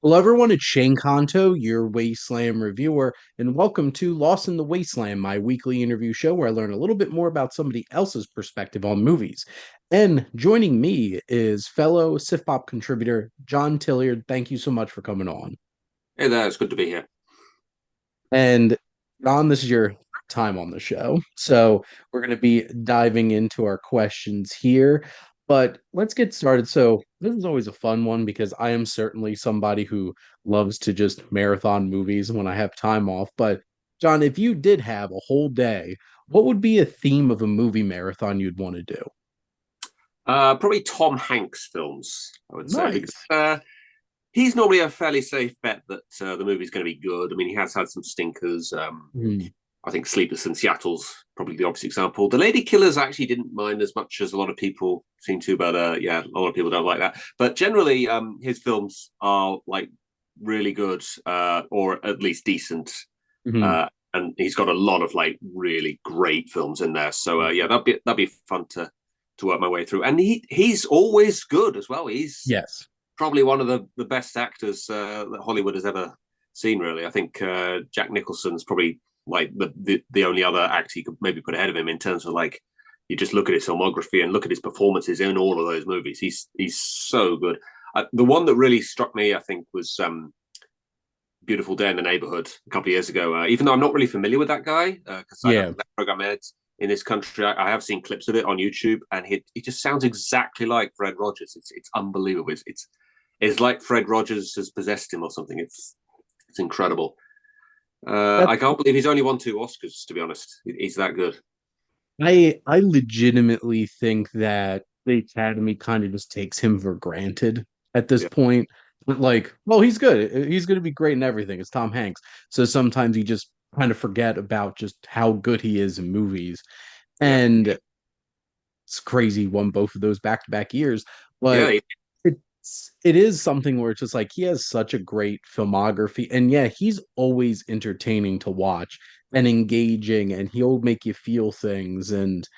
Hello, everyone. It's Shane Kanto, your Wasteland Reviewer, and welcome to Lost in the Wasteland, my weekly interview show where I learn a little bit more about somebody else's perspective on movies. And joining me is fellow SiftPop contributor John Tillyard. Thank you so much for coming on. Hey there, it's good to be here. And John, this is your time on the show. So we're going to be diving into our questions here. But let's get started. So this is always a fun one because I am certainly somebody who loves to just marathon movies when I have time off. But John, if you did have a whole day, what would be a theme of a movie marathon you'd want to do? Probably Tom Hanks films, I would say, because Nice. he's normally a fairly safe bet that the movie's going to be good. I mean, he has had some stinkers. Hmm. I think Sleepless in Seattle's probably the obvious example. The Lady Killers I actually didn't mind as much as a lot of people seem to, but yeah, a lot of people don't like that. But generally, his films are like really good, or at least decent. Hmm. And he's got a lot of like really great films in there. So yeah, that'd be fun to work my way through. And he's always good as well. He's Yes. probably one of the best actors that Hollywood has ever seen. Really, I think Jack Nicholson's probably like the only other actor you could maybe put ahead of him in terms of like you just look at his filmography and look at his performances in all of those movies. He's so good. The one that really struck me, I think, was Beautiful Day in the Neighborhood a couple of years ago. Even though I'm not really familiar with that guy, because I don't Yeah. think that program airs in this country, I have seen clips of it on YouTube, and he just sounds exactly like Fred Rogers. It's unbelievable. It's like Fred Rogers has possessed him or something. It's incredible. I can't believe he's only won 2 Oscars. To be honest, he's that good. I legitimately think that the Academy kind of just takes him for granted at this Yeah, point. But like, well, he's good. He's going to be great in everything. It's Tom Hanks. So sometimes you just kind of forget about just how good he is in movies. yeah, And it's crazy he won both of those back-to-back years. yeah. But it is something where it's just like he has such a great filmography. And yeah, he's always entertaining to watch and engaging, and he'll make you feel things. And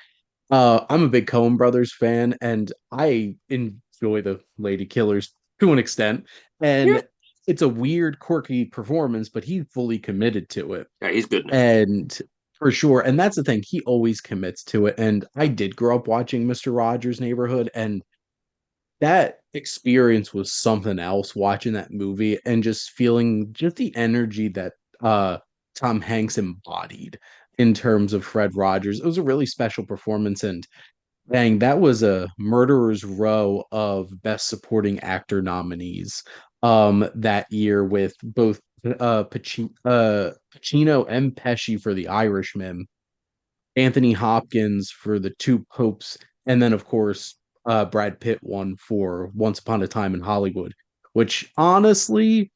I'm a big Coen Brothers fan, and I enjoy the Lady Killers to an extent. Yeah, And it's a weird, quirky performance, but he fully committed to it. yeah, he's good in it. And for sure, and that's the thing, he always commits to it. And I did grow up watching Mr. Rogers' Neighborhood, and that experience was something else watching that movie and just feeling just the energy that Tom Hanks embodied in terms of Fred Rogers. It was a really special performance, and dang, that was a murderer's row of best supporting actor nominees that year with both Pacino and Pesci for The Irishman, Anthony Hopkins for The Two Popes, and then of course Brad Pitt won for Once Upon a Time in Hollywood, which honestly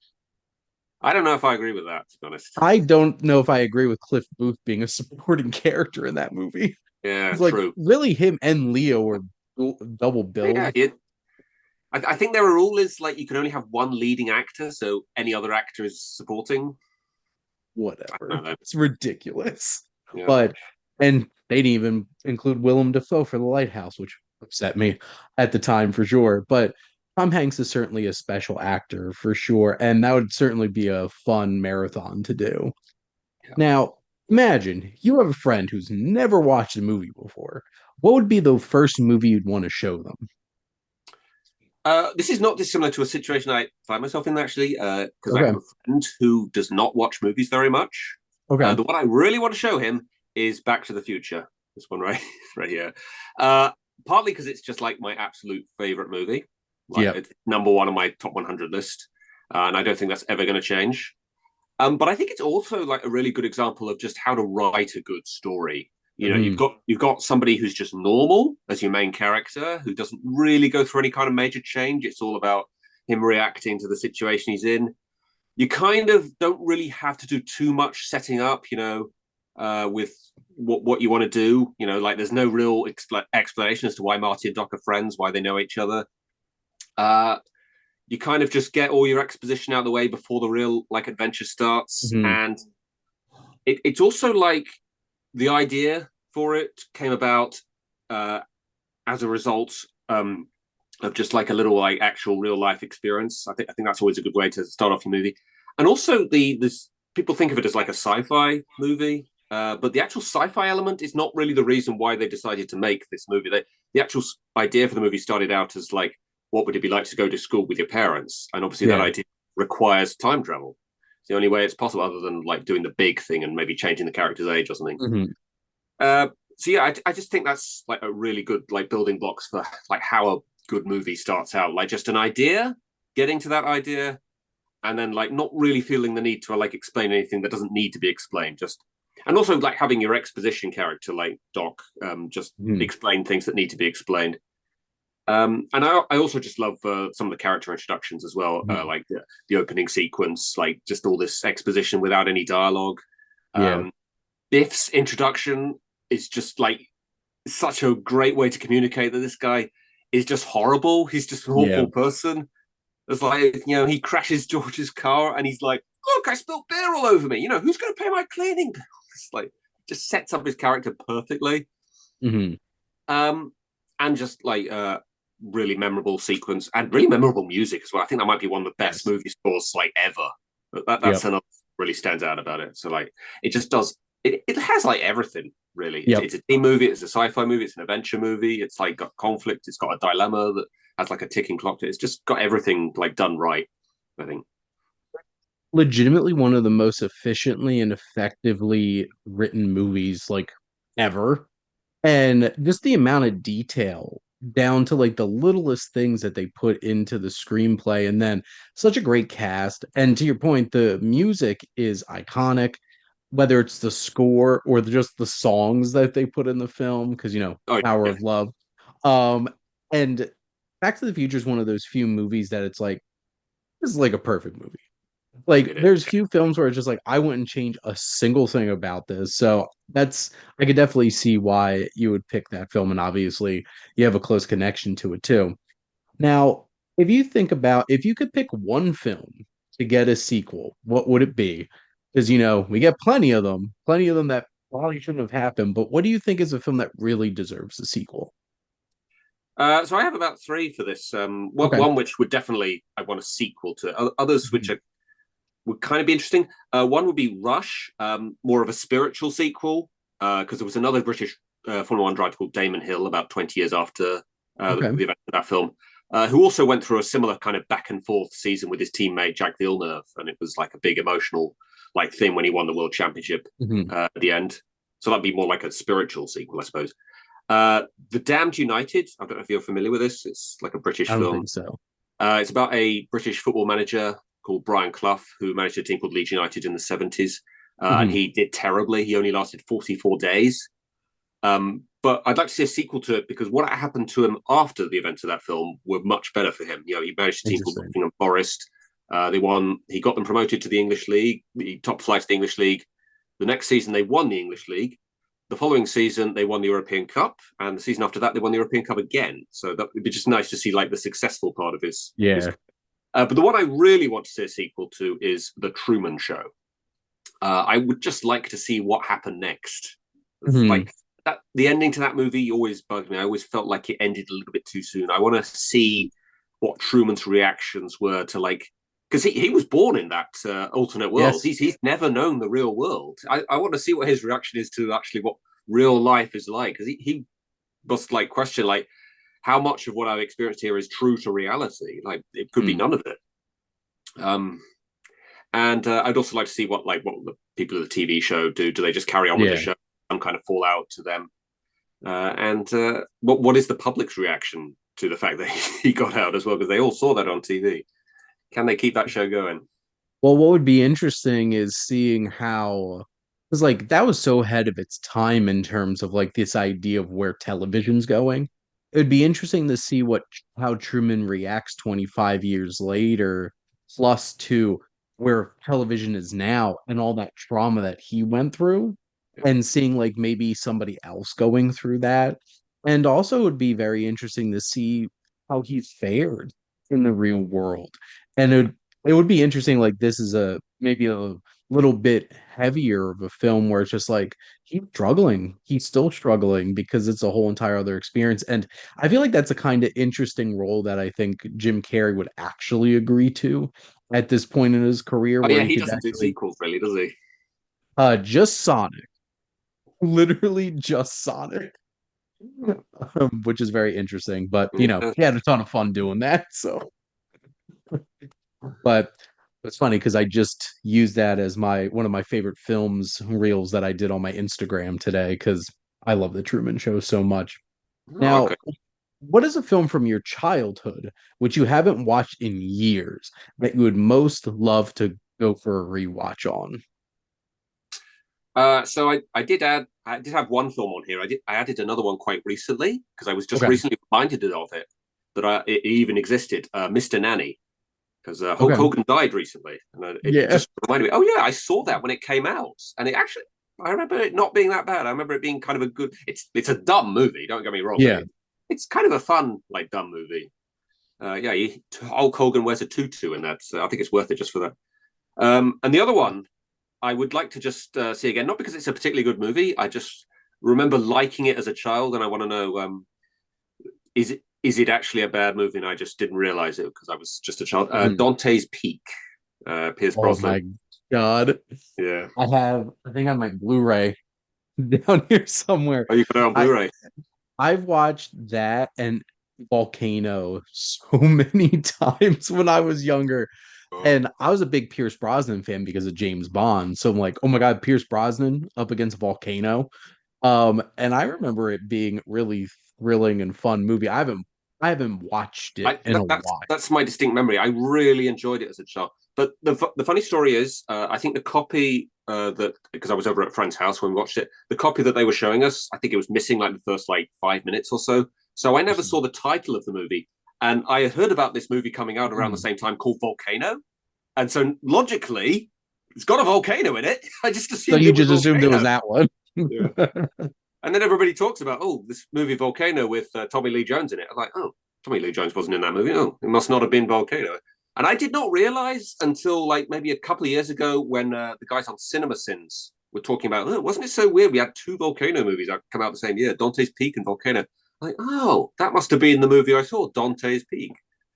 I don't know if I agree with that. To be honest. I don't know if I agree with Cliff Booth being a supporting character in that movie. Yeah, It's like true. really him and Leo were double Yeah, billed. I think their rule is like you can only have one leading actor, so any other actor is supporting. I Whatever. don't know. It's ridiculous. Yeah, But and they didn't even include Willem Dafoe for The Lighthouse, which upset me at the time for sure. But Tom Hanks is certainly a special actor for sure, and that would certainly be a fun marathon to do. yeah. Now, imagine you have a friend who's never watched a movie before. What would be the first movie you'd want to show them? This is not dissimilar to a situation I find myself in actually, because I have Okay. a friend who does not watch movies very much. Okay. The one I really want to show him is Back to the Future. This one right, right here. Partly because it's just like my absolute favorite movie. Like Yep. it's number one on my top 100 list, and I don't think that's ever going to change. But I think it's also like a really good example of just how to write a good story. You know, Hmm. you've got somebody who's just normal as your main character, who doesn't really go through any kind of major change. It's all about him reacting to the situation he's in. You kind of don't really have to do too much setting up, with what you want to do. You know, like there's no real explanation as to why Marty and Doc are friends, why they know each other. Uh, you kind of just get all your exposition out of the way before the real like adventure starts, Hmm. and it's also like the idea for it came about uh, as a result. of just like a little like actual real life experience. I think that's always a good way to start off your movie. And also the this people think of it as like a sci-fi movie, but the actual sci-fi element is not really the reason why they decided to make this movie. The actual idea for the movie started out as like, what would it be like to go to school with your parents? And obviously that Yeah. idea requires time travel. It's the only way it's possible, other than like doing the big thing and maybe changing the character's age or something. Hmm. Uh, so yeah, I just think that's like a really good like building blocks for like how a good movie starts out. Like just an idea, getting to that idea, and then like not really feeling the need to like explain anything that doesn't need to be explained. Just and also like having your exposition character like Doc just Hmm. explain things that need to be explained. And I also just love some of the character introductions as well, Hmm. like the opening sequence, like just all this exposition without any dialogue. Yeah. Um, Biff's introduction is just like such a great way to communicate that this guy is just horrible. He's just an Yeah. awful person. It's like, he crashes George's car and he's like, look, I spilled beer all over me. Who's going to pay my cleaning bill? It's like, just sets up his character perfectly. Hmm. Um, and just like really memorable sequence and really memorable music as well. I think that might be one of the best Yes. movie scores like ever. That's Yep. another really stands out about it. So like it just does it has like everything really. It's, Yep. it's a team movie, it's a sci-fi movie, it's an adventure movie, it's like got conflict, it's got a dilemma that has like a ticking clock to it. It's just got everything like done right, I think. Legitimately one of the most efficiently and effectively written movies like ever. And just the amount of detail down to like the littlest things that they put into the screenplay, and then such a great cast. And to your point, the music is iconic, whether it's the score or just the songs that they put in the film, because Oh Power yeah, of Love. Um, and Back to the Future is one of those few movies that it's like, this is like a perfect movie. Like it is. there's few films where it's just like I wouldn't change a single thing about this. So that's I could definitely see why you would pick that film, and obviously you have a close connection to it too. Now, if you could pick one film to get a sequel, what would it be? Because we get plenty of them that probably shouldn't have happened. But what do you think is a film that really deserves a sequel? So I have about three for this. Okay. One which would definitely I want a sequel to. Others which Mhm. would kind of be interesting. One would be Rush, more of a spiritual sequel, because there was another British Formula One driver called Damon Hill about 20 years after Okay. the event of that film, who also went through a similar kind of back and forth season with his teammate Jack Villeneuve, and it was like a big emotional like thing when he won the world championship Mhm. at the end. So that'd be more like a spiritual sequel, I suppose. The Damned United. I don't know if you're familiar with this. It's like a British I don't film. think so. It's about a British football manager called Brian Clough, who managed a team called Leeds United in the 70s. And Mhm. he did terribly. He only lasted 44 days. But I'd like to see a sequel to it because what happened to him after the events of that film were much better for him. He managed a team called Interesting. Nottingham Forest. They won. He got them promoted to the English League, the top flight of the English League. The next season, they won the English League. The following season, they won the European Cup, and the season after that, they won the European Cup again. So that would be just nice to see like the successful part of his. Yeah. But the one I really want to see a sequel to is The Truman Show. I would just like to see what happened next. It's Mhm. like the ending to that movie always bugged me. I always felt like it ended a little bit too soon. I want to see what Truman's reactions were to like because he was born in that alternate world. Yes. He's never known the real world. I want to see what his reaction is to actually what real life is like because he must like question like how much of what I've experienced here is true to reality. Like it could be Mm. none of it. Um, and I'd also like to see what the people of the TV show do. Do they just carry on with the Yeah. show? Some kind of fallout to them, and what is the public's reaction to the fact that he got out as well? Because they all saw that on TV. Can they keep that show going? Well, what would be interesting is seeing how, because like that was so ahead of its time in terms of like this idea of where television's going. It would be interesting to see how Truman reacts 25 years later, plus to where television is now and all that trauma that he went through, and seeing like maybe somebody else going through that. And also it would be very interesting to see how he's fared in the real world. And it would be interesting, like this is a maybe a little bit heavier of a film where it's just like he's struggling. He's still struggling because it's a whole entire other experience. And I feel like that's a kind of interesting role that I think Jim Carrey would actually agree to at this point in his career Oh where yeah, he he could doesn't do actually sequels really, does he? just Sonic. Literally just Sonic. Which is very interesting. But Yeah. he had a ton of fun doing that. So but it's funny because I just used that as my one of my favorite films reels that I did on my Instagram today because I love the Truman Show so much. Oh, okay. Now, what is a film from your childhood which you haven't watched in years that you would most love to go for a rewatch on? So I did have one film on here. I added another one quite recently because I was just Okay. recently reminded of it that it even existed. Mr. Nanny, because Hulk Okay. Hogan died recently, and it Yeah. just reminded me. Oh yeah, I saw that when it came out, and it actually I remember it not being that bad. I remember it being kind of a good. It's a dumb movie. Don't get me wrong, but Yeah. it's kind of a fun like dumb movie. Yeah, Hulk Hogan wears a tutu, and that's I think it's worth it just for that. And the other one I would like to just see again, not because it's a particularly good movie. I just remember liking it as a child, and I want to know is it actually a bad movie? And I just didn't realize it because I was just a child. Mhm. Dante's Peak, Pierce Oh Brosnan. my God. Yeah. I think on my Blu-ray down here somewhere. Oh, you got it on I Blu-ray. I've watched that and Volcano so many times when I was younger. Oh. And I was a big Pierce Brosnan fan because of James Bond. So I'm like, oh my God, Pierce Brosnan up against Volcano. And I remember it being really thrilling and fun movie. I haven't watched it in a while. That's my distinct memory. I really enjoyed it as a child. But the funny story is, I think the copy that because I was over at a friend's house when we watched it, the copy that they were showing us, I think it was missing like the first like 5 minutes or so. So I never saw the title of the movie, and I had heard about this movie coming out around the Mhm. same time called Volcano, and so logically, it's got a volcano in it. I just So assumed you it was just assumed it was Volcano. that one. Yeah. And then everybody talks about, oh, this movie Volcano with Tommy Lee Jones in it. I'm like, oh, Tommy Lee Jones wasn't in that movie. Oh, it must not have been Volcano. And I did not realize until like maybe a couple of years ago when the guys on Cinema Sins were talking about, oh, wasn't it so weird? We had two Volcano movies that come out the same year, Dante's Peak and Volcano. I'm like, oh, that must have been the movie I saw, Dante's Peak.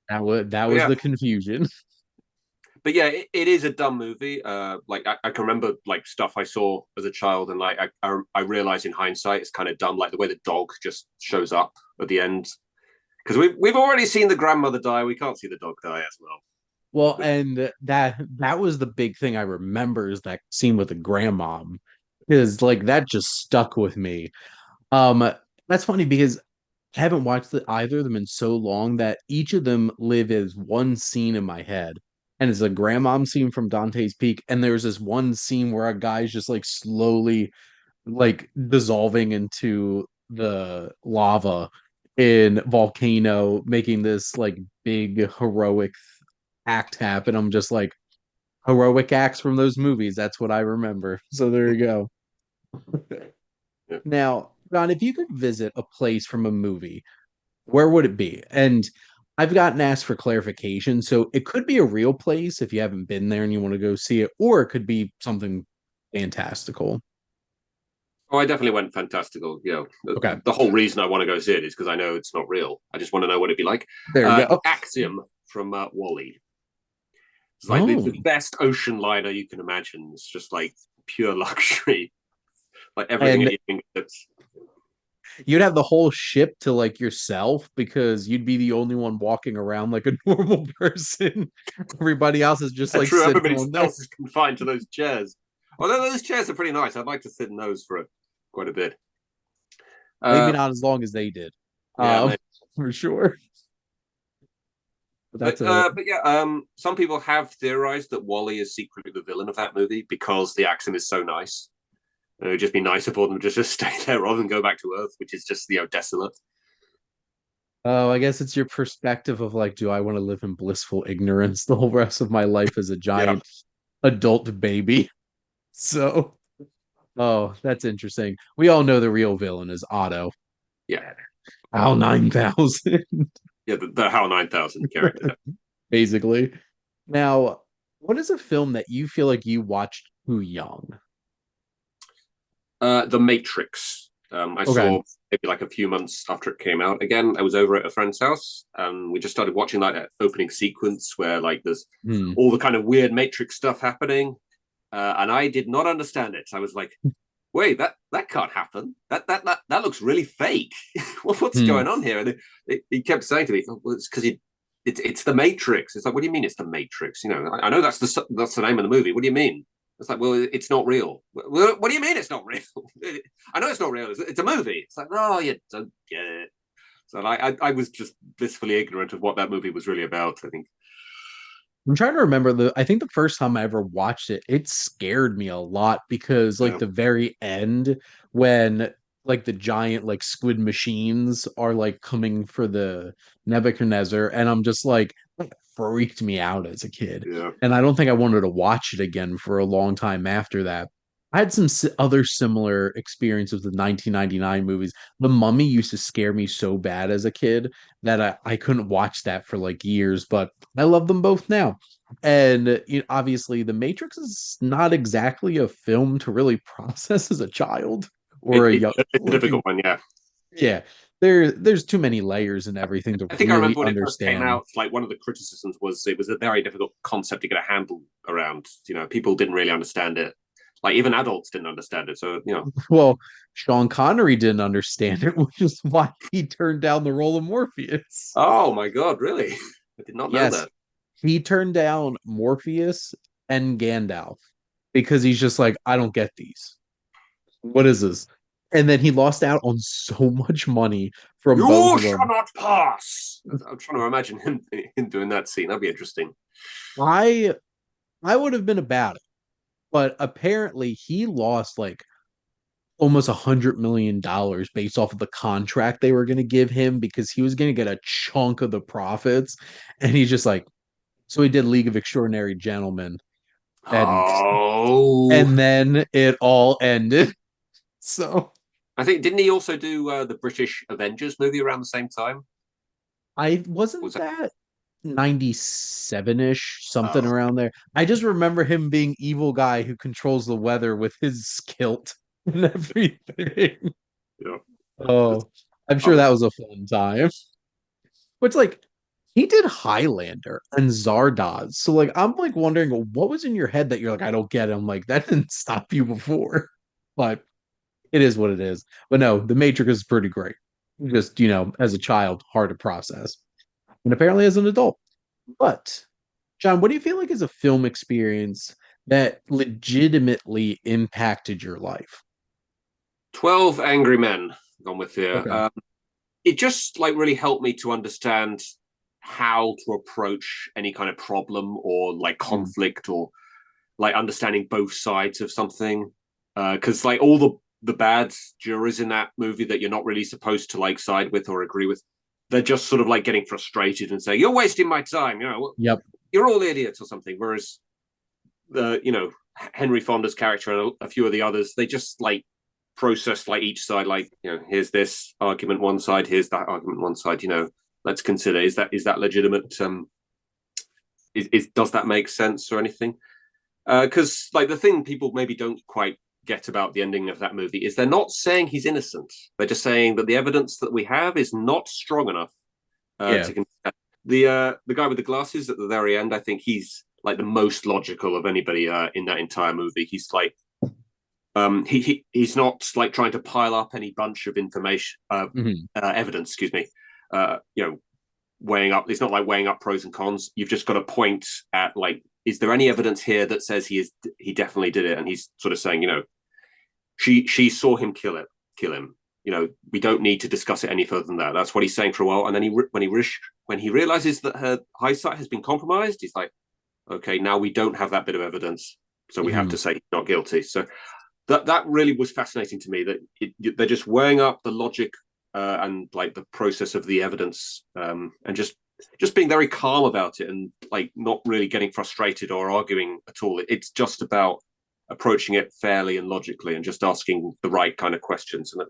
That But was yeah, the confusion. but yeah, it is a dumb movie. Like I can remember like stuff I saw as a child, and like I realize in hindsight it's kind of dumb, like the way the dog just shows up at the end because we've already seen the grandmother die. We can't see the dog die as well. Well, and that was the big thing I remember is that scene with the grandmom. Because like that just stuck with me. Um, that's funny because I haven't watched either of them in so long that each of them live as one scene in my head. And it's a grandmom scene from Dante's Peak, and there's this one scene where a guy's just like slowly like dissolving into the lava in Volcano, making this like big heroic act happen. I'm just like heroic acts from those movies. That's what I remember. So there you go. Yeah. Now, John, if you could visit a place from a movie, where would it be? And I've gotten asked for clarification. So it could be a real place if you haven't been there and you want to go see it, or it could be something fantastical. Oh, I definitely went fantastical. Okay, The whole reason I want to go see it is because I know it's not real. I just want to know what it'd be like. there you The go. Axiom from Wally. It's like the Oh, best ocean liner you can imagine. It's just like pure luxury, like everything at and your fingertips. you'd have the whole ship to like yourself because you'd be the only one walking around like a normal person. Everybody else is just like True, sitting everybody on there. else is confined to those chairs. Although those chairs are pretty nice. I'd like to sit in those for quite a bit. Maybe Uh, not as long as they did. yeah, Um, for sure. But that's a but yeah, some people have theorized that Wally is secretly the villain of that movie because the accent is so nice. It would just be nicer for them to just stay there rather than go back to Earth, which is just desolate. oh, I guess it's your perspective of like, do I want to live in blissful ignorance the whole rest of my life as a Yeah, giant adult baby? So, oh, that's interesting. We all know the real villain is Otto. yeah, Al 9000, yeah. The HAL 9000 character. basically. Now, What is a film that you feel like you watched too young? The Matrix. I Okay. saw maybe like a few months after it came out. Again, I was over at a friend's house, and we just started watching like that opening sequence where like there's Hmm. all the kind of weird Matrix stuff happening, and I did not understand it. I was like, "Wait, that can't happen. That looks really fake. What's Hmm. going on here?" And he kept saying to me, "Oh, well, it's because it's the Matrix." It's like, "What do you mean it's the Matrix? You know, I know that's the name of the movie. What do you mean?" It's like, well, it's not real. Well, what do you mean it's not real? I know it's not real. It's a movie. It's like, oh, you don't get it. So I was just blissfully ignorant of what that movie was really about, I think. I'm trying to remember I think the first time I ever watched it, it scared me a lot because like Yeah. the very end when like the giant like squid machines are like coming for the Nebuchadnezzar and I'm just like that freaked me out as a kid. Yeah. And I don't think I wanted to watch it again for a long time after that. I had some other similar experiences with 1999 movies. The Mummy used to scare me so bad as a kid that I couldn't watch that for like years, but I love them both now. And you know, obviously, The Matrix is not exactly a film to really process as a child or It, a it, young. it's a Like, difficult one, yeah. yeah, there's too many layers and everything to I think I really remember when it first came understand. out, like one of the criticisms was it was a very difficult concept to get a handle around. You know, people didn't really understand it. Like even adults didn't understand it. So, you know, Well, Sean Connery didn't understand it, which is why he turned down the role of Morpheus. oh my God, really? I did not know Yes, that. he turned down Morpheus and Gandalf because he's just like, I don't get these. What is this? And then he lost out on so much money from both You of shall them. not pass. I'm trying to imagine him doing that scene. That'd be interesting. I I would have been about it, but apparently he lost like almost $100 million based off of the contract they were going to give him because he was going to get a chunk of the profits, and he's just like, so he did League of Extraordinary Gentlemen, and Oh, and then it all ended. So I think didn't he also do the British Avengers movie around the same time? I Was wasn't that? that 97-ish, something Oh, around there. I just remember him being evil guy who controls the weather with his kilt and everything. yeah. Just, Oh, I'm sure um, that was a fun time. But like he did Highlander and Zardoz. So like I'm like wondering what was in your head that you're like, I don't get it. I'm like, that didn't stop you before. But it is what it is. But no, the Matrix is pretty great. Just, you know, as a child, hard to process. And apparently as an adult. But John, what do you feel like is a film experience that legitimately impacted your life? 12 Angry Men gone with here. Okay. It just like really helped me to understand how to approach any kind of problem or like Mm, conflict or like understanding both sides of something. Because like all the bad jurors in that movie that you're not really supposed to like side with or agree with, they're just sort of like getting frustrated and saying, "You're wasting my time," you know, yep. "You're all idiots" or something. Whereas you know, Henry Fonda's character and a few of the others, they just like process like each side, like, you know, here's this argument one side, here's that argument one side, you know, let's consider is that legitimate? Is does that make sense or anything? Because like the thing people maybe don't quite get about the ending of that movie is they're not saying he's innocent. They're just saying that the evidence that we have is not strong enough Yeah. to the guy with the glasses at the very end. I think he's like the most logical of anybody in that entire movie. He's like he's not like trying to pile up any bunch of information Hmm. evidence, excuse me, you know, weighing up. It's not like weighing up pros and cons. You've just got to point at like, is there any evidence here that says he definitely did it? And he's sort of saying, you know, she saw him kill him. You know, we don't need to discuss it any further than that. That's what he's saying for a while. And then when he realizes that her eyesight has been compromised, he's like, okay, now we don't have that bit of evidence, so we have Hmm. to say he's not guilty. So that really was fascinating to me. That they're just weighing up the logic and like the process of the evidence, and just being very calm about it, and like not really getting frustrated or arguing at all. It's just about approaching it fairly and logically, and just asking the right kind of questions. And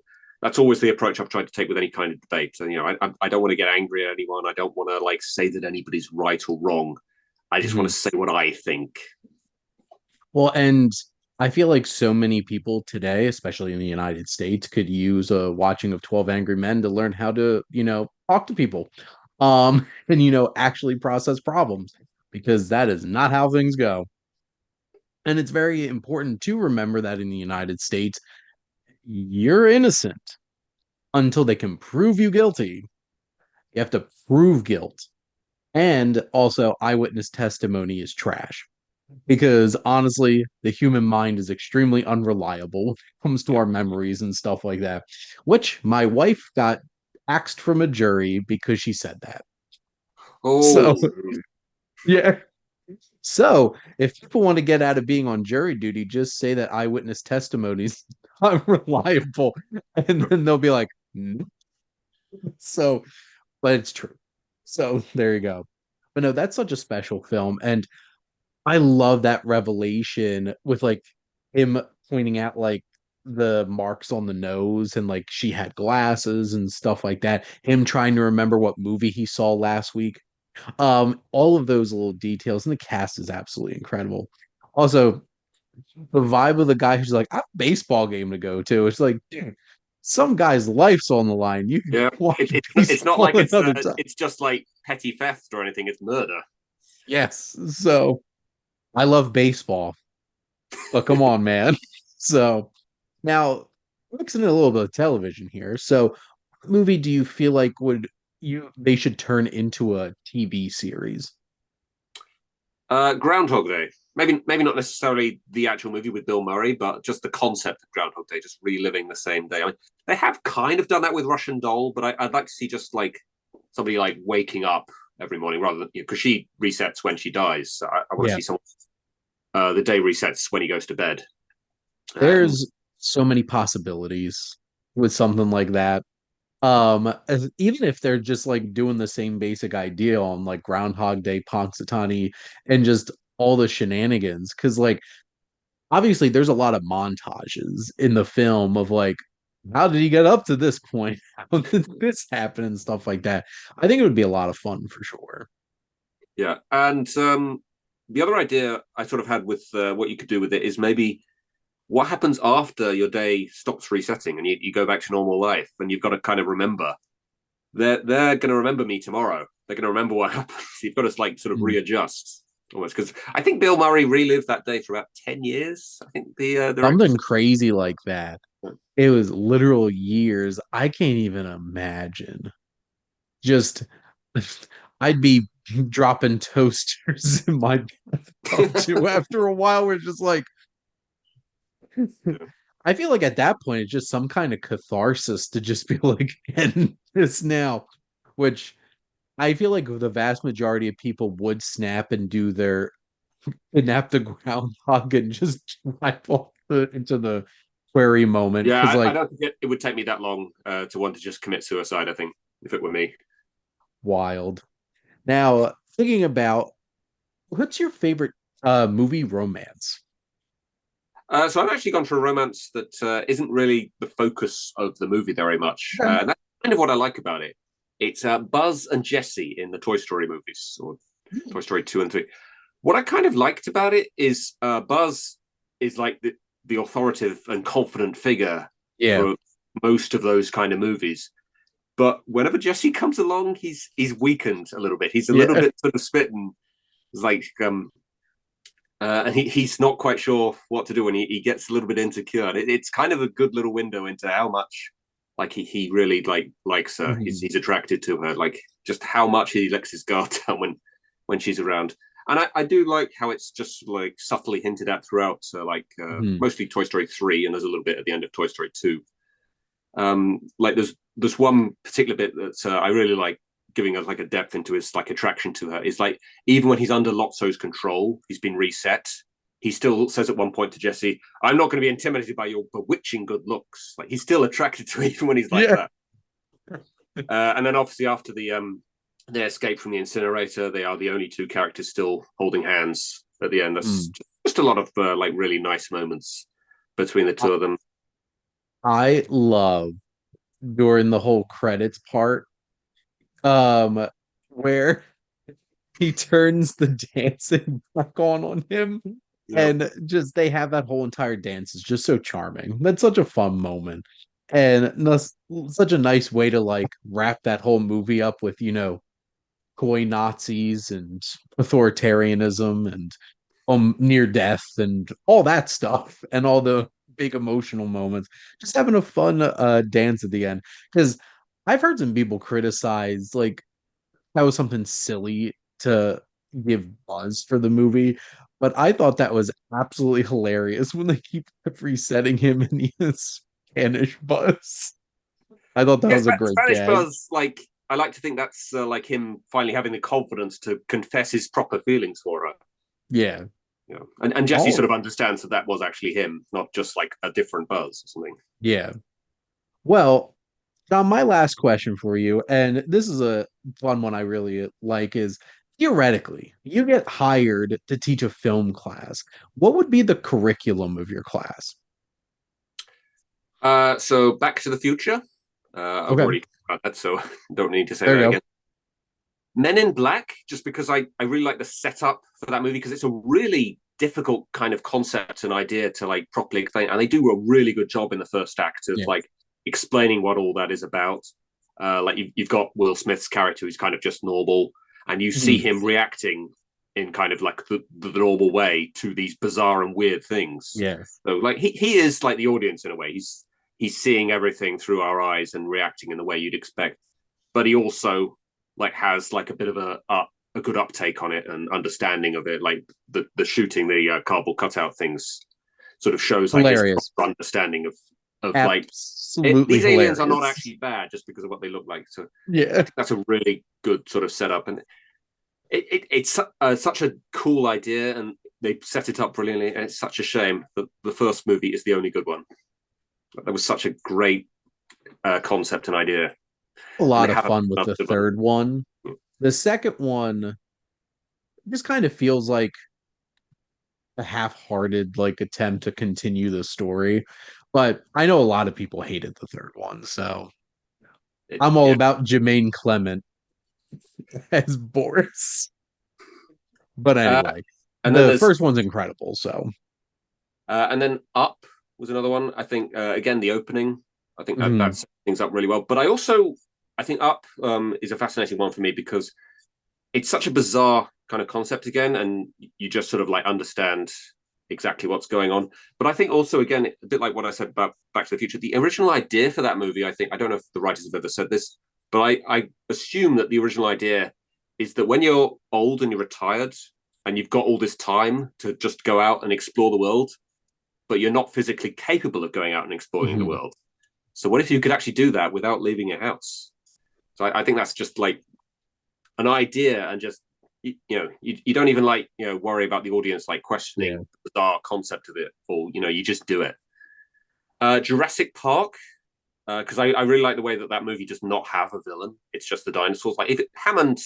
that's always the approach I've tried to take with any kind of debate. And you know, I don't want to get angry at anyone. I don't want to like say that anybody's right or wrong. I just want Mhm. to say what I think. Well, and I feel like so many people today, especially in the United States, could use a watching of 12 Angry Men to learn how to, talk to people, and actually process problems, because that is not how things go. And it's very important to remember that in the United States, you're innocent until they can prove you guilty. You have to prove guilt. And also, eyewitness testimony is trash, because honestly, the human mind is extremely unreliable when it comes to Yeah. our memories and stuff like that, which my wife got axed from a jury because she said that. So, Oh, yeah. So, if people want to get out of being on jury duty, just say that eyewitness testimony is unreliable, and then they'll be like, "Mm." So, but it's true. So, there you go. But no, that's such a special film. And I love that revelation with like him pointing out like the marks on the nose, and like she had glasses and stuff like that. Him trying to remember what movie he saw last week. All of those little details, and the cast is absolutely incredible. Also, the vibe of the guy who's like, I have a baseball game to go to. It's like, dude, some guy's life's on the line. You can yeah. watch It's not baseball like another time. it's just like petty theft or anything. It's murder. Yes. So I love baseball, but come on, man. So now, mixing in a little bit of television here. So, what movie do you feel like would you they should turn into a TV series? Groundhog Day. Maybe not necessarily the actual movie with Bill Murray, but just the concept of Groundhog Day, just reliving the same day. I mean, they have kind of done that with Russian Doll, but I'd like to see just like somebody like waking up every morning rather than because she resets when she dies. So I want to Yeah. see someone. The day resets when he goes to bed. And There's so many possibilities with something like that. Even if they're just like doing the same basic idea on like Groundhog Day, Punxsutawney, and just all the shenanigans, because like obviously there's a lot of montages in the film of like how did he get up to this point? How did this happen and stuff like that? I think it would be a lot of fun for sure. yeah, and the other idea I sort of had with what you could do with it is maybe what happens after your day stops resetting and you go back to normal life, and you've got to kind of remember they're going to remember me tomorrow. They're going to remember what happened. You've got to like sort of Mm. readjust almost because I think Bill Murray relived that day for about 10 years. I think the director Something said. crazy like that. It was literal years. I can't even imagine. Just I'd be dropping toasters in my bathtub too after a while. We're just like I feel like at that point it's just some kind of catharsis to just be like end this now, which I feel like the vast majority of people would snap and do their kidnap the groundhog and just drive off into the query moment Yeah, because I like don't think it would take me that long to want to just commit suicide. I think if it were me. wild. Now thinking about what's your favorite movie romance? So I've actually gone for a romance that isn't really the focus of the movie very much. Okay. And that's kind of what I like about it. It's Buzz and Jesse in the Toy Story movies, or Toy Story 2 and 3. What I kind of liked about it is Buzz is like the authoritative and confident figure Yeah. for most of those kind of movies. But whenever Jesse comes along, he's weakened a little bit. He's a little Yeah. bit sort of smitten. It's like and he's not quite sure what to do, and he gets a little bit insecure. It's kind of a good little window into how much like he really likes her. Mhm. He's attracted to her, like just how much he lets his guard down when she's around. And I do like how it's just like subtly hinted at throughout. So like Mhm. mostly Toy Story 3, and there's a little bit at the end of Toy Story 2. Like there's one particular bit that I really like giving us like a depth into his like attraction to her. Is like even when he's under Lotso's control, he's been reset. He still says at one point to Jesse, "I'm not going to be intimidated by your bewitching good looks." Like he's still attracted to her even when he's like Yeah. that. And then obviously after the escape from the incinerator, they are the only two characters still holding hands at the end. That's Mm. just a lot of like really nice moments between the two of them. I love during the whole credits part, um, where he turns the dancing back on him. Yeah. And just they have that whole entire dance is just so charming. That's such a fun moment. And such a nice way to like wrap that whole movie up with, coy Nazis and authoritarianism and near death and all that stuff and all the big emotional moments. Just having a fun dance at the end. Because I've heard some people criticize like that was something silly to give buzz for the movie. But I thought that was absolutely hilarious when they keep resetting him in the Spanish buzz. I thought that Yeah, was a great Spanish gag. Buzz, like I like to think that's like him finally having the confidence to confess his proper feelings for her. Yeah. Yeah, and Jesse Oh, sort of understands that that was actually him, not just like a different Buzz or something. yeah. Well, John, my last question for you, and this is a fun one I really like, is theoretically, you get hired to teach a film class. What would be the curriculum of your class? So Back to the Future. I've Okay, already talked about that, so don't need to say there that you again. go. Men in Black, just because I really like the setup for that movie because it's a really difficult kind of concept and idea to like properly explain, and they do a really good job in the first act of Yeah. like explaining what all that is about. Like you've got Will Smith's character who's kind of just normal, and you see Mhm. him reacting in kind of like the normal way to these bizarre and weird things. Yeah. So like he is like the audience in a way. He's seeing everything through our eyes and reacting in the way you'd expect, but he also like has like a bit of a good uptake on it and understanding of it. Like the shooting the cardboard cutout things sort of shows like his Hilarious. proper understanding of like Absolutely these aliens are not hilarious. actually bad just because of what they look like. So I Yeah. think that's a really good sort of setup, and it's such a cool idea, and they set it up brilliantly. And it's such a shame that the first movie is the only good one. That was such a great concept and idea, A and they lot of haven't fun with done the a good one. third one. The second one just kind of feels like a half-hearted like attempt to continue the story. But I know a lot of people hated the third one, so I'm all Yeah, about Jermaine Clement as Boris. But uh, anyway, and then the there's first one's incredible, so and then Up was another one. I think again the opening. I think that mhm. sets things up really well. But I think Up is a fascinating one for me because it's such a bizarre kind of concept again, and you just sort of like understand exactly what's going on. But I think also again a bit like what I said about Back to the Future, the original idea for that movie. I don't know if the writers have ever said this, but I assume that the original idea is that when you're old and you're retired and you've got all this time to just go out and explore the world, but you're not physically capable of going out and exploring the Mhm. world. So what if you could actually do that without leaving your house? So I think that's just like an idea, and just you don't even like worry about the audience like Yeah. questioning the bizarre concept of it, or you just do it. Jurassic Park, because I really like the way that movie does not have a villain. It's just the dinosaurs. Like Hammond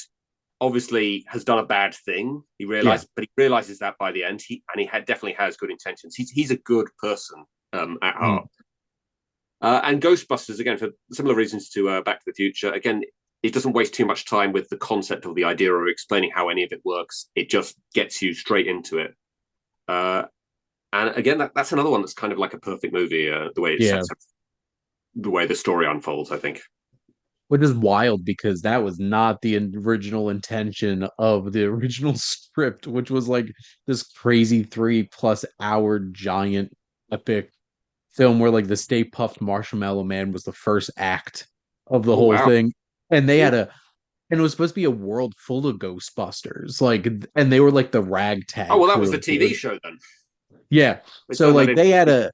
obviously has done a bad thing. Yeah. But he realizes that by the end. Definitely has good intentions. He's a good person at Mhm. heart. And Ghostbusters, again, for similar reasons to Back to the Future. Again, it doesn't waste too much time with the concept of the idea or explaining how any of it works. It just gets you straight into it. Uh, and again, that's another one that's kind of like a perfect movie. The way it Yeah. sets up, the way the story unfolds, I think. Which is wild because that was not the original intention of the original script, which was like this crazy 3+ hour giant epic film where like the Stay Puffed Marshmallow Man was the first act of the Oh whole wow! thing. And they Yeah. had and it was supposed to be a world full of Ghostbusters. Like, and they were like the Oh ragtag well, that was crew the of the TV show then. yeah. They So turned that like into. they had to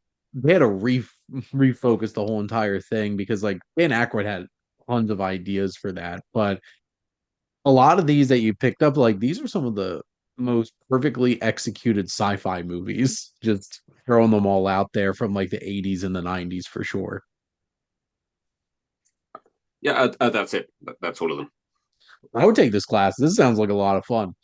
refocus the whole entire thing because like Dan Aykroyd had tons of ideas for that, but a lot of these that you picked up, like these are some of the most perfectly executed sci-fi movies. Just throwing them all out there from like the 80s and the 90s for sure. Yeah, that's it. That's all of them. I would take this class. This sounds like a lot of fun.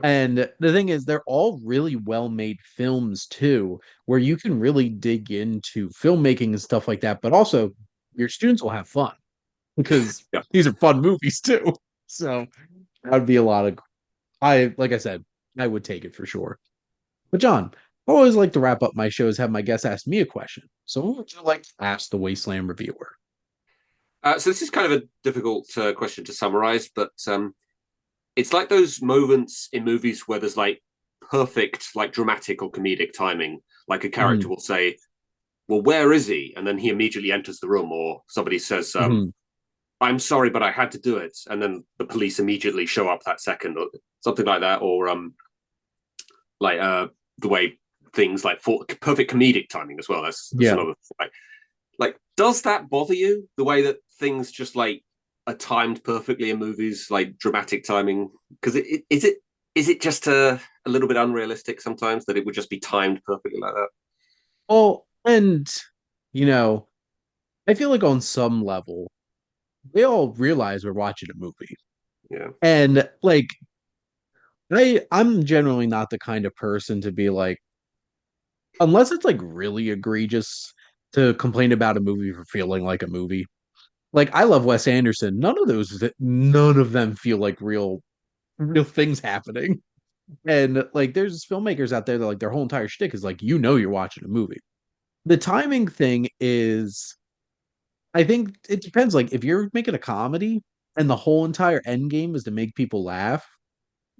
And the thing is, they're all really well-made films too, where you can really dig into filmmaking and stuff like that, but also your students will have fun because Yeah. these are fun movies too. So that would be a lot of I like I said, I would take it for sure. But John, I always like to wrap up my shows, have my guests ask me a question. So what would you like to ask the Wasteland Reviewer? So this is kind of a difficult question to summarize, but it's like those moments in movies where there's like perfect, like dramatic or comedic timing. Like a character Mhm, will say, "Well, where is he?" And then he immediately enters the room, or somebody says, mhm. "I'm sorry, but I had to do it," and then the police immediately show up that second, or something like that, or like the way things like for perfect comedic timing as well. That's Yeah. another like does that bother you the way that things just like are timed perfectly in movies, like dramatic timing? Because is it just a little bit unrealistic sometimes that it would just be timed perfectly like that? Well, and you know, I feel like on some level, we all realize we're watching a movie. Yeah. And like I'm generally not the kind of person to be like, unless it's like really egregious to complain about a movie for feeling like a movie. Like I love Wes Anderson. None of them feel like real things happening. And like there's filmmakers out there that like their whole entire shtick is like, you're watching a movie. The timing thing is I think it depends. Like if you're making a comedy and the whole entire end game is to make people laugh,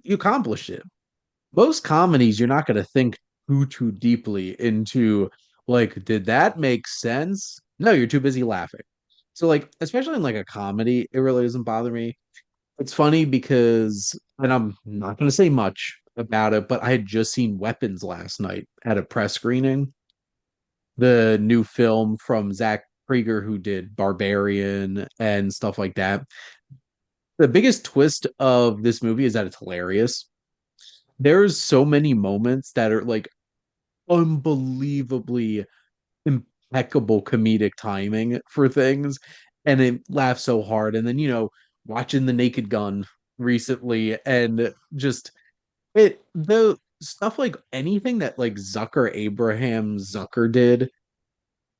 you accomplished it. Most comedies, you're not going to think too deeply into like, did that make sense? No, you're too busy laughing. So like, especially in like a comedy, it really doesn't bother me. It's funny because, and I'm not going to say much about it, but I had just seen Weapons last night at a press screening, the new film from Zach Krieger, who did Barbarian and stuff like that. The biggest twist of this movie is that it's hilarious. There's so many moments that are like unbelievably impeccable comedic timing for things, and it laughs so hard. And then, watching The Naked Gun recently and just the stuff like anything that like Abraham Zucker did,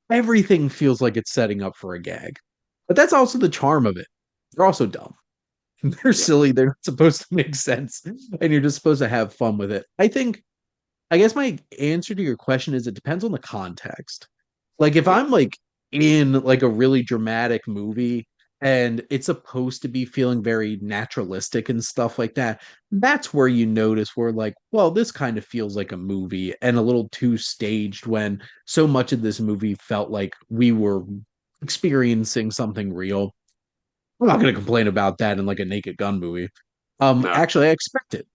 everything feels like it's setting up for a gag. But that's also the charm of it. They're also dumb. They're Yeah. silly. They're not supposed to make sense. And you're just supposed to have fun with it. I guess my answer to your question is it depends on the context. Like if Yeah. I'm like in like a really dramatic movie and it's supposed to be feeling very naturalistic and stuff like that, that's where you notice where like, well, this kind of feels like a movie and a little too staged when so much of this movie felt like we were experiencing something real. I'm not going to complain about that in like a Naked Gun movie. No. Actually, I expect it.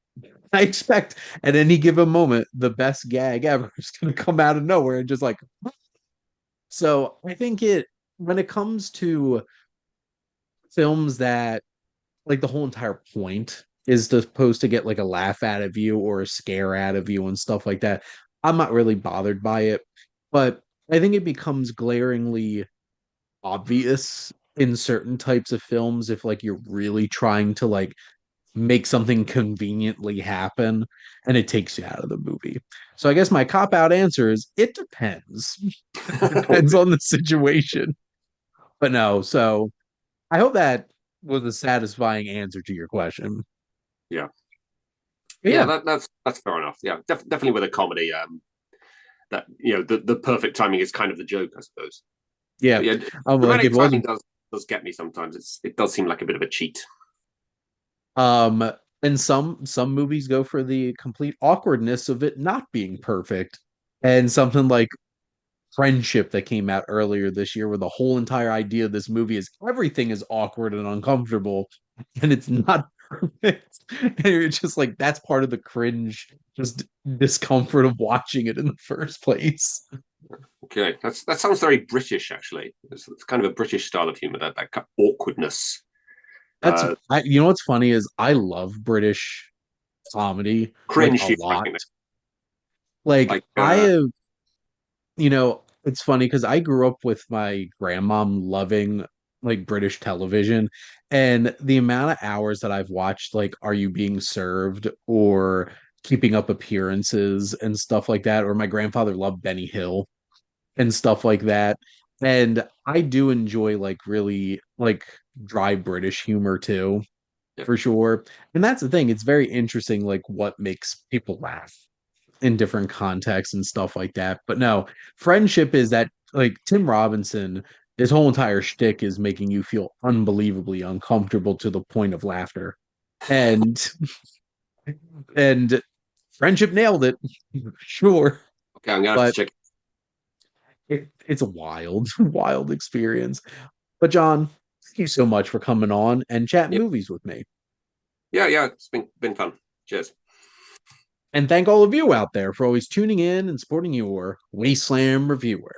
I expect at any given moment the best gag ever is going to come out of nowhere and just like. So I think it when it comes to films that like the whole entire point is supposed to get like a laugh out of you or a scare out of you and stuff like that, I'm not really bothered by it. But I think it becomes glaringly obvious in certain types of films if like you're really trying to like make something conveniently happen and it takes you out of the movie. So I guess my cop out answer is it depends. It depends on the situation. But no, so I hope that was a satisfying answer to your question. Yeah. But Yeah, yeah, that's fair enough. Yeah, definitely with a comedy, that the perfect timing is kind of the joke, I suppose. yeah. But yeah, Like it dramatic timing wasn't does get me sometimes. It does seem like a bit of a cheat. um and some movies go for the complete awkwardness of it not being perfect. And something like Friendship that came out earlier this year, where the whole entire idea of this movie is everything is awkward and uncomfortable, and it's not perfect. And you're just like, that's part of the cringe, just discomfort of watching it in the first place. Okay, that sounds very British actually. It's kind of a British style of humor, that kind of awkwardness, That's uh, what's funny is I love British comedy like cringe a humor. I lot. think Like like I have, it's funny because I grew up with my grandmom loving like British television, and the amount of hours that I've watched like Are You Being Served or Keeping Up Appearances and stuff like that, or my grandfather loved Benny Hill and stuff like that. And I do enjoy like really like dry British humor too. Yeah. for sure. And that's the thing. It's very interesting, like what makes people laugh in different contexts and stuff like that. But no, friendship is that like Tim Robinson, his whole entire shtick is making you feel unbelievably uncomfortable to the point of laughter. And and friendship nailed it, sure. Okay, I'm gonna have to But check. it's a wild, wild experience. But John, thank you so much for coming on and chatting Yeah, movies with me. yeah. It's been fun. Cheers. And thank all of you out there for always tuning in and supporting your Wasteland Reviewer.